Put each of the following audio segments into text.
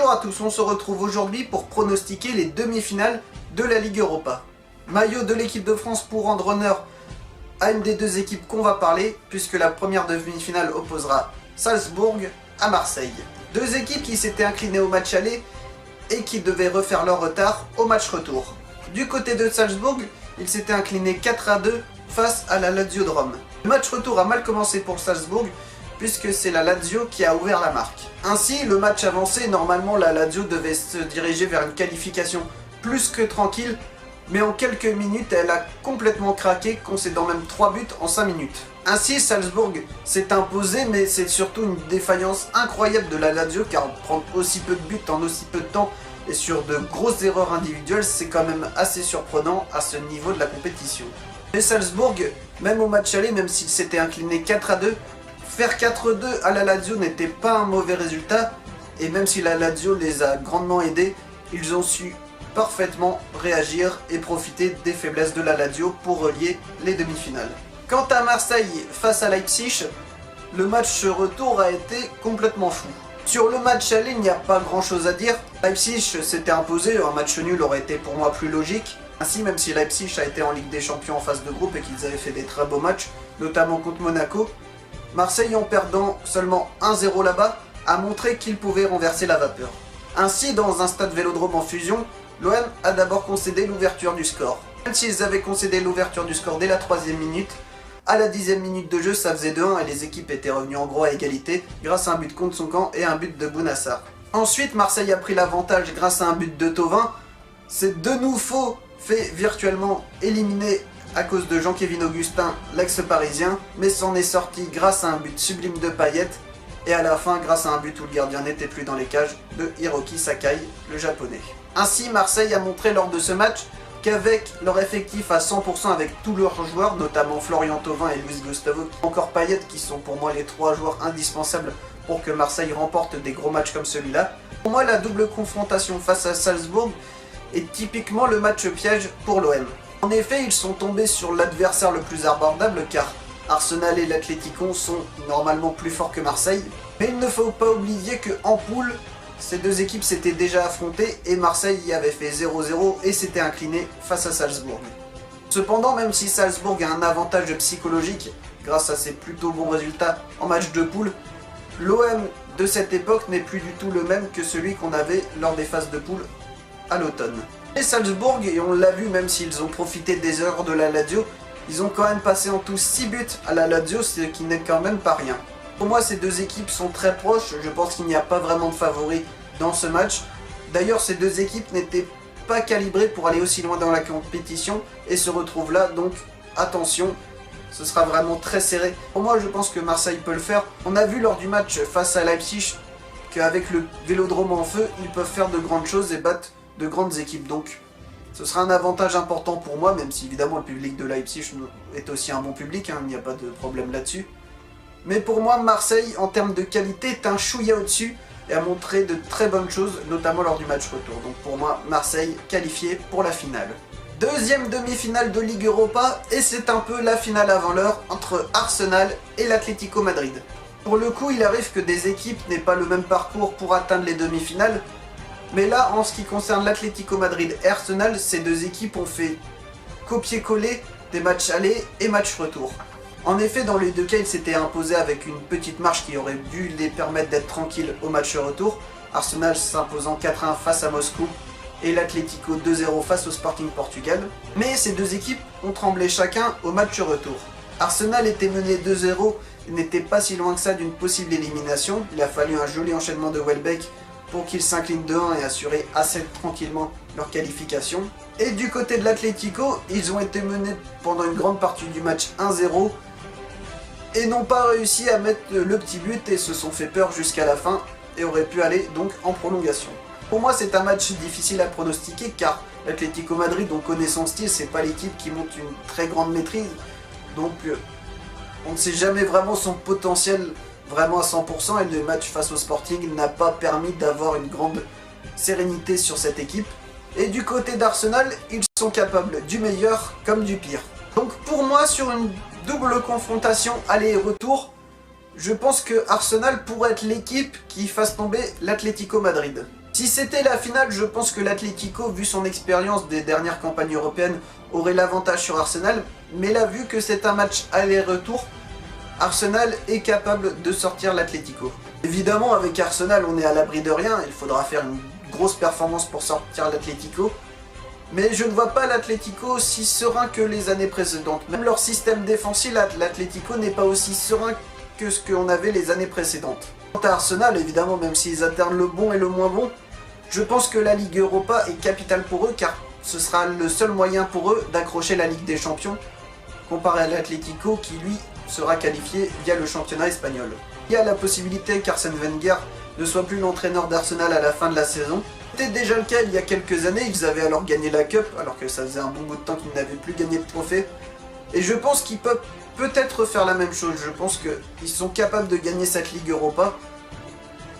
Bonjour à tous, on se retrouve aujourd'hui pour pronostiquer les demi-finales de la Ligue Europa. Maillot de l'équipe de France pour rendre honneur à une des deux équipes qu'on va parler, puisque la première demi-finale opposera Salzbourg à Marseille. Deux équipes qui s'étaient inclinées au match aller et qui devaient refaire leur retard au match retour. Du côté de Salzbourg, ils s'étaient inclinés 4-2 face à la Lazio de Rome. Le match retour a mal commencé pour Salzbourg, puisque c'est la Lazio qui a ouvert la marque. Ainsi, le match avancé, normalement la Lazio devait se diriger vers une qualification plus que tranquille, mais en quelques minutes, elle a complètement craqué, concédant même 3 buts en 5 minutes. Ainsi, Salzbourg s'est imposé, mais c'est surtout une défaillance incroyable de la Lazio, car prendre aussi peu de buts en aussi peu de temps et sur de grosses erreurs individuelles, c'est quand même assez surprenant à ce niveau de la compétition. Et Salzbourg, même au match aller, même s'il s'était incliné 4-2, faire 4-2 à la Lazio n'était pas un mauvais résultat, et même si la Lazio les a grandement aidés, ils ont su parfaitement réagir et profiter des faiblesses de la Lazio pour relier les demi-finales. Quant à Marseille face à Leipzig, le match retour a été complètement fou. Sur le match aller, il n'y a pas grand chose à dire. Leipzig s'était imposé, un match nul aurait été pour moi plus logique. Ainsi, même si Leipzig a été en Ligue des Champions en phase de groupe et qu'ils avaient fait des très beaux matchs, notamment contre Monaco, Marseille, en perdant seulement 1-0 là-bas, a montré qu'il pouvait renverser la vapeur. Ainsi, dans un stade Vélodrome en fusion, l'OM a d'abord concédé l'ouverture du score. Même s'ils avaient concédé l'ouverture du score dès la 3e minute, à la 10e minute de jeu, ça faisait 2-1 et les équipes étaient revenues en gros à égalité grâce à un but contre son camp et un but de Bounassar. Ensuite, Marseille a pris l'avantage grâce à un but de Thauvin. C'est de nouveau fait virtuellement éliminer à cause de Jean-Kévin Augustin, l'ex-parisien, mais s'en est sorti grâce à un but sublime de Payet, et à la fin grâce à un but où le gardien n'était plus dans les cages de Hiroki Sakai, le japonais. Ainsi, Marseille a montré lors de ce match qu'avec leur effectif à 100% avec tous leurs joueurs, notamment Florian Thauvin et Luis Gustavo, encore Payet, qui sont pour moi les 3 joueurs indispensables pour que Marseille remporte des gros matchs comme celui-là. Pour moi, la double confrontation face à Salzbourg est typiquement le match piège pour l'OM. En effet, ils sont tombés sur l'adversaire le plus abordable, car Arsenal et l'Atlético sont normalement plus forts que Marseille. Mais il ne faut pas oublier qu'en poule, ces deux équipes s'étaient déjà affrontées et Marseille y avait fait 0-0 et s'était incliné face à Salzbourg. Cependant, même si Salzbourg a un avantage psychologique grâce à ses plutôt bons résultats en match de poule, l'OM de cette époque n'est plus du tout le même que celui qu'on avait lors des phases de poule à l'automne. Et Salzbourg, et on l'a vu, même s'ils ont profité des erreurs de la Lazio, ils ont quand même passé en tout 6 buts à la Lazio, ce qui n'est quand même pas rien. Pour moi, ces deux équipes sont très proches, je pense qu'il n'y a pas vraiment de favoris dans ce match. D'ailleurs, ces deux équipes n'étaient pas calibrées pour aller aussi loin dans la compétition et se retrouvent là, donc attention, ce sera vraiment très serré. Pour moi, je pense que Marseille peut le faire. On a vu lors du match face à Leipzig qu'avec le Vélodrome en feu, ils peuvent faire de grandes choses et battre de grandes équipes, donc ce sera un avantage important pour moi, même si évidemment le public de Leipzig est aussi un bon public, il n'y a pas de problème là-dessus. Mais pour moi, Marseille, en termes de qualité, est un chouïa au-dessus et a montré de très bonnes choses, notamment lors du match retour. Donc pour moi, Marseille qualifié pour la finale. Deuxième demi-finale de Ligue Europa, et c'est un peu la finale avant l'heure entre Arsenal et l'Atlético Madrid. Pour le coup, il arrive que des équipes n'aient pas le même parcours pour atteindre les demi-finales, mais là, en ce qui concerne l'Atlético Madrid et Arsenal, ces deux équipes ont fait copier-coller des matchs aller et matchs retour. En effet, dans les deux cas, ils s'étaient imposés avec une petite marche qui aurait dû les permettre d'être tranquilles au match retour. Arsenal s'imposant 4-1 face à Moscou et l'Atlético 2-0 face au Sporting Portugal. Mais ces deux équipes ont tremblé chacun au match retour. Arsenal était mené 2-0 et n'était pas si loin que ça d'une possible élimination. Il a fallu un joli enchaînement de Welbeck pour qu'ils s'inclinent 2-1 et assurer assez tranquillement leur qualification. Et du côté de l'Atlético, ils ont été menés pendant une grande partie du match 1-0 et n'ont pas réussi à mettre le petit but et se sont fait peur jusqu'à la fin et auraient pu aller donc en prolongation. Pour moi, c'est un match difficile à pronostiquer, car l'Atlético Madrid, on connaît son style, c'est pas l'équipe qui montre une très grande maîtrise, donc on ne sait jamais vraiment son potentiel vraiment à 100%, et le match face au Sporting n'a pas permis d'avoir une grande sérénité sur cette équipe. Et du côté d'Arsenal, ils sont capables du meilleur comme du pire. Donc pour moi, sur une double confrontation aller et retour, je pense que Arsenal pourrait être l'équipe qui fasse tomber l'Atlético Madrid. Si c'était la finale, je pense que l'Atlético, vu son expérience des dernières campagnes européennes, aurait l'avantage sur Arsenal. Mais là, vu que c'est un match aller-retour, Arsenal est capable de sortir l'Atlético. Évidemment, avec Arsenal, on est à l'abri de rien. Il faudra faire une grosse performance pour sortir l'Atlético. Mais je ne vois pas l'Atlético aussi serein que les années précédentes. Même leur système défensif, l'Atlético n'est pas aussi serein que ce qu'on avait les années précédentes. Quant à Arsenal, évidemment, même s'ils alternent le bon et le moins bon, je pense que la Ligue Europa est capitale pour eux, car ce sera le seul moyen pour eux d'accrocher la Ligue des Champions, comparé à l'Atlético qui, lui, sera qualifié via le championnat espagnol. Il y a la possibilité qu'Arsène Wenger ne soit plus l'entraîneur d'Arsenal à la fin de la saison. C'était déjà le cas il y a quelques années, ils avaient alors gagné la Cup, alors que ça faisait un bon bout de temps qu'ils n'avaient plus gagné de trophée. Et je pense qu'ils peuvent peut-être faire la même chose, je pense qu'ils sont capables de gagner cette Ligue Europa.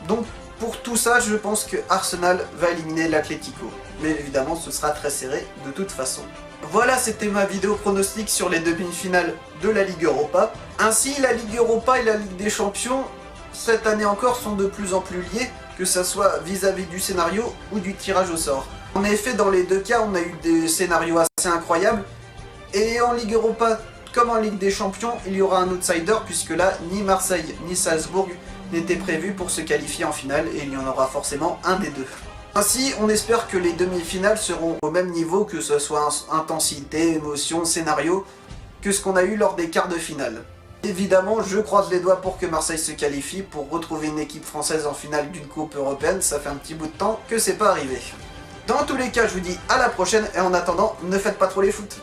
Donc pour tout ça, je pense que Arsenal va éliminer l'Atlético. Mais évidemment, ce sera très serré de toute façon. Voilà, c'était ma vidéo pronostic sur les demi-finales de la Ligue Europa. Ainsi, la Ligue Europa et la Ligue des Champions, cette année encore, sont de plus en plus liées, que ce soit vis-à-vis du scénario ou du tirage au sort. En effet, dans les deux cas, on a eu des scénarios assez incroyables. Et en Ligue Europa, comme en Ligue des Champions, il y aura un outsider, puisque là, ni Marseille ni Salzbourg n'étaient prévus pour se qualifier en finale, et il y en aura forcément un des deux. Ainsi, on espère que les demi-finales seront au même niveau, que ce soit intensité, émotion, scénario, que ce qu'on a eu lors des quarts de finale. Évidemment, je croise les doigts pour que Marseille se qualifie, pour retrouver une équipe française en finale d'une coupe européenne. Ça fait un petit bout de temps que c'est pas arrivé. Dans tous les cas, je vous dis à la prochaine, et en attendant, ne faites pas trop les foot.